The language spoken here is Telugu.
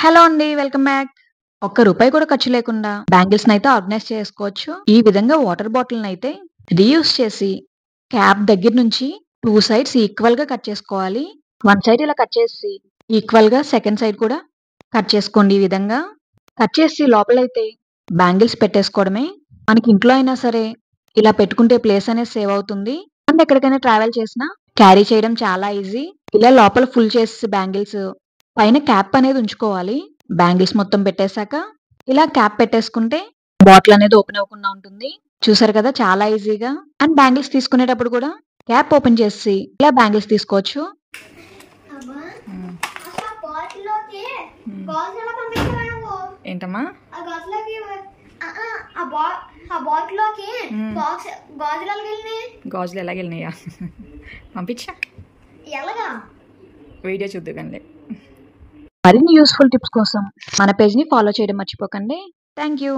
హలో అండి. Welcome back. ఒక్క రూపాయి కూడా ఖర్చు లేకుండా బ్యాంగిల్స్‌నైతే ఆర్గనైజ్ చేసుకోవచ్చు. ఈ విధంగా వాటర్ బాటిల్‌నైతే రీయూజ్ చేసి క్యాప్ దగ్గర నుంచి 2 సైడ్స్ ఈక్వల్‌గా కట్ చేసుకోవాలి. వన్ సైడ్ ఇలా కట్ చేసి ఈక్వల్‌గా సెకండ్ సైడ్ కూడా కట్ చేసుకోండి. ఈ విధంగా కట్ చేసి లోపలైతే బ్యాంగిల్స్ పెట్టేసుకోవడమే. మనకి ఇంట్లో అయినా సరే ఇలా పెట్టుకుంటే ప్లేస్ అనేది సేవ్ అవుతుంది. అండ్ ఎక్కడికైనా ట్రావెల్ చేసినా క్యారీ చేయడం చాలా ఈజీ. ఇలా లోపల ఫుల్ చేసేసి బ్యాంగిల్స్ పైన క్యాప్ అనేది ఉంచుకోవాలి. బ్యాంగిల్స్ మొత్తం పెట్టేసాక ఇలా క్యాప్ పెట్టేసుకుంటే బాటిల్ అనేది ఓపెన్ అవ్వకుండా ఉంటుంది. చూసారు కదా చాలా ఈజీగా. అండ్ బ్యాంగిల్స్ తీసుకునేటప్పుడు కూడా క్యాప్ ఓపెన్ చేసి ఇలా బ్యాంగిల్స్ తీసుకోవచ్చు. అమ్మా, హ్మ్. అసలు ఆ బాటిల్లోకి గాజులు ఎలా పంపించావా నువ్వు? ఏంటమ్మా? ఆ గాజులోకి ఆ బాటిల్లోకి గాజులు ఎలాగ వెళ్ళినాయి? గాజులు ఎలాగెళ్ళినాయా? పంపించా ఎలాగా? వీడియో చూద్దుకండి. మరిన్ని యూస్ఫుల్ టిప్స్ కోసం మన పేజ్‌ని ఫాలో చేయడం మర్చిపోకండి. Thank you.